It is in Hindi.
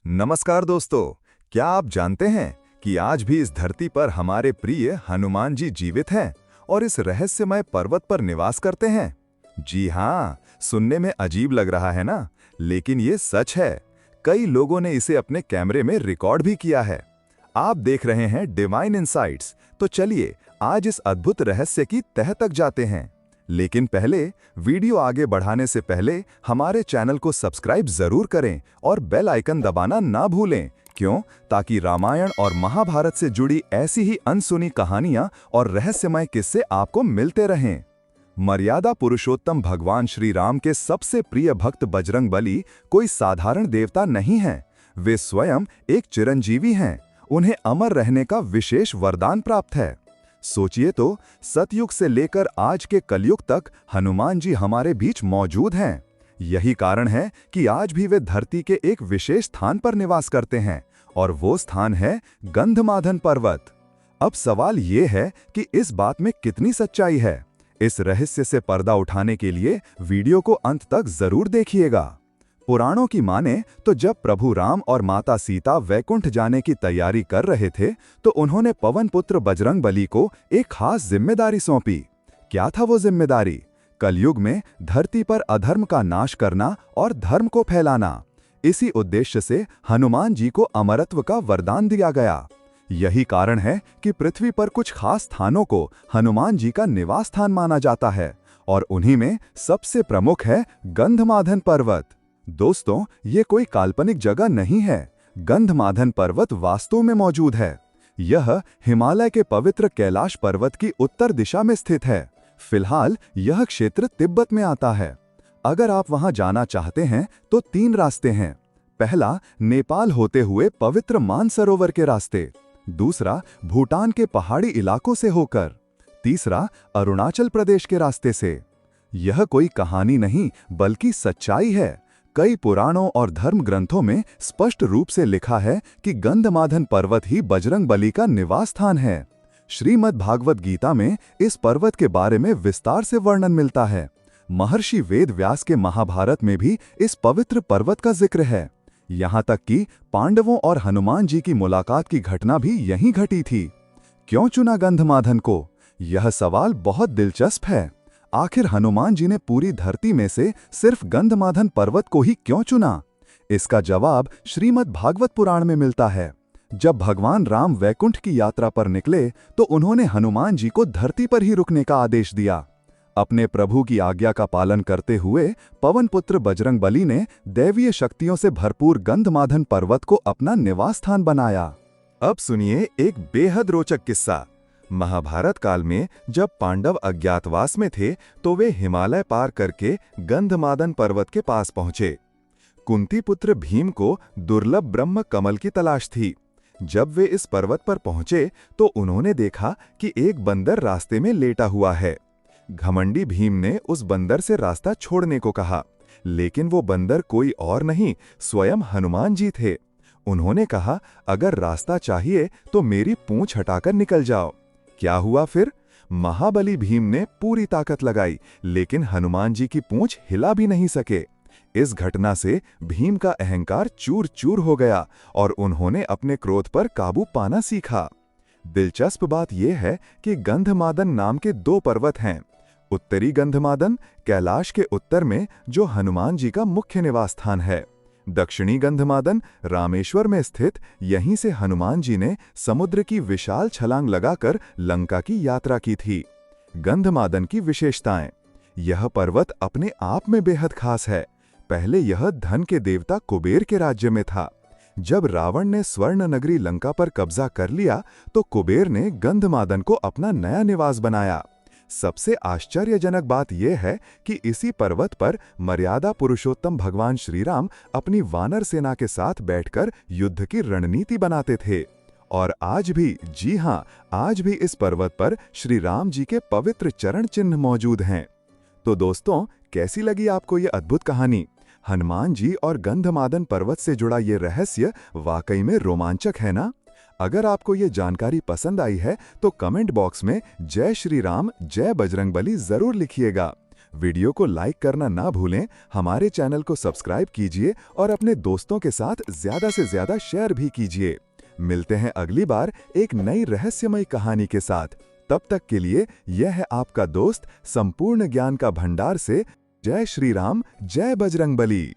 नमस्कार दोस्तों। क्या आप जानते हैं कि आज भी इस धरती पर हमारे प्रिय हनुमान जी जीवित हैं और इस रहस्यमय पर्वत पर निवास करते हैं? जी हाँ, सुनने में अजीब लग रहा है ना, लेकिन ये सच है। कई लोगों ने इसे अपने कैमरे में रिकॉर्ड भी किया है। आप देख रहे हैं डिवाइन इनसाइट्स, तो चलिए आज इस अद्भुत रहस्य की तह तक जाते हैं। लेकिन पहले वीडियो आगे बढ़ाने से पहले हमारे चैनल को सब्सक्राइब जरूर करें और बेल आइकन दबाना ना भूलें। क्यों? ताकि रामायण और महाभारत से जुड़ी ऐसी ही अनसुनी कहानियां और रहस्यमय किस्से आपको मिलते रहें। मर्यादा पुरुषोत्तम भगवान श्री राम के सबसे प्रिय भक्त बजरंगबली कोई साधारण देवता नहीं हैं। वे स्वयं एक चिरंजीवी हैं। उन्हें अमर रहने का विशेष वरदान प्राप्त है। सोचिए तो, सतयुग से लेकर आज के कलयुग तक हनुमान जी हमारे बीच मौजूद हैं। यही कारण है कि आज भी वे धरती के एक विशेष स्थान पर निवास करते हैं, और वो स्थान है गंधमादन पर्वत। अब सवाल ये है कि इस बात में कितनी सच्चाई है। इस रहस्य से पर्दा उठाने के लिए वीडियो को अंत तक जरूर देखिएगा। पुराणों की माने तो जब प्रभु राम और माता सीता वैकुंठ जाने की तैयारी कर रहे थे, तो उन्होंने पवन पुत्र बजरंगबली को एक खास जिम्मेदारी सौंपी। क्या था वो जिम्मेदारी? कलयुग में धरती पर अधर्म का नाश करना और धर्म को फैलाना। इसी उद्देश्य से हनुमान जी को अमरत्व का वरदान दिया गया। यही कारण है कि पृथ्वी पर कुछ खास स्थानों को हनुमान जी का निवास स्थान माना जाता है, और उन्हीं में सबसे प्रमुख है गंधमादन पर्वत। दोस्तों, ये कोई काल्पनिक जगह नहीं है। गंधमादन पर्वत वास्तव में मौजूद है। यह हिमालय के पवित्र कैलाश पर्वत की उत्तर दिशा में स्थित है। फिलहाल यह क्षेत्र तिब्बत में आता है। अगर आप वहां जाना चाहते हैं तो 3 रास्ते हैं। पहला, नेपाल होते हुए पवित्र मानसरोवर के रास्ते। दूसरा, भूटान के पहाड़ी इलाकों से होकर। तीसरा, अरुणाचल प्रदेश के रास्ते से। यह कोई कहानी नहीं, बल्कि सच्चाई है। कई पुराणों और धर्म ग्रंथों में स्पष्ट रूप से लिखा है कि गंधमादन पर्वत ही बजरंगबली का निवास स्थान है। श्रीमद् भागवत गीता में इस पर्वत के बारे में विस्तार से वर्णन मिलता है। महर्षि वेद व्यास के महाभारत में भी इस पवित्र पर्वत का जिक्र है। यहाँ तक कि पांडवों और हनुमान जी की मुलाकात की घटना भी यहीं घटी थी। क्यों चुना गंधमादन को? यह सवाल बहुत दिलचस्प है। आखिर हनुमान जी ने पूरी धरती में से सिर्फ गंधमादन पर्वत को ही क्यों चुना? इसका जवाब श्रीमद् भागवत पुराण में मिलता है। जब भगवान राम वैकुंठ की यात्रा पर निकले, तो उन्होंने हनुमान जी को धरती पर ही रुकने का आदेश दिया। अपने प्रभु की आज्ञा का पालन करते हुए पवन पुत्र बजरंगबली ने दैवीय शक्तियों से भरपूर गंधमादन पर्वत को अपना निवास स्थान बनाया। अब सुनिए एक बेहद रोचक किस्सा। महाभारत काल में जब पांडव अज्ञातवास में थे, तो वे हिमालय पार करके गंधमादन पर्वत के पास पहुंचे। कुंती पुत्र भीम को दुर्लभ ब्रह्म कमल की तलाश थी। जब वे इस पर्वत पर पहुंचे, तो उन्होंने देखा कि एक बंदर रास्ते में लेटा हुआ है। घमंडी भीम ने उस बंदर से रास्ता छोड़ने को कहा, लेकिन वो बंदर कोई और नहीं, स्वयं हनुमान जी थे। उन्होंने कहा, अगर रास्ता चाहिए तो मेरी पूंछ हटाकर निकल जाओ। क्या हुआ फिर? महाबली भीम ने पूरी ताकत लगाई, लेकिन हनुमान जी की पूंछ हिला भी नहीं सके। इस घटना से भीम का अहंकार चूर चूर हो गया और उन्होंने अपने क्रोध पर काबू पाना सीखा। दिलचस्प बात यह है कि गंधमादन नाम के 2 पर्वत हैं। उत्तरी गंधमादन कैलाश के उत्तर में, जो हनुमान जी का मुख्य निवास स्थान है। दक्षिणी गंधमादन रामेश्वर में स्थित। यहीं से हनुमान जी ने समुद्र की विशाल छलांग लगाकर लंका की यात्रा की थी। गंधमादन की विशेषताएं। यह पर्वत अपने आप में बेहद खास है। पहले यह धन के देवता कुबेर के राज्य में था। जब रावण ने स्वर्ण नगरी लंका पर कब्जा कर लिया, तो कुबेर ने गंधमादन को अपना नया निवास बनाया। सबसे आश्चर्यजनक बात यह है कि इसी पर्वत पर मर्यादा पुरुषोत्तम भगवान श्री राम अपनी वानर सेना के साथ बैठकर युद्ध की रणनीति बनाते थे। और आज भी, जी हां, आज भी इस पर्वत पर श्री राम जी के पवित्र चरण चिन्ह मौजूद हैं। तो दोस्तों, कैसी लगी आपको ये अद्भुत कहानी? हनुमान जी और गंधमादन पर्वत से जुड़ा ये रहस्य वाकई में रोमांचक है ना? अगर आपको ये जानकारी पसंद आई है, तो कमेंट बॉक्स में जय श्री राम, जय बजरंगबली जरूर लिखिएगा। वीडियो को लाइक करना ना भूलें, हमारे चैनल को सब्सक्राइब कीजिए और अपने दोस्तों के साथ ज़्यादा से ज़्यादा शेयर भी कीजिए। मिलते हैं अगली बार एक नई रहस्यमयी कहानी के साथ। तब तक के लिए यह है आपका दोस्त संपूर्ण ज्ञान का भंडार से। जय श्री राम, जय बजरंगबली।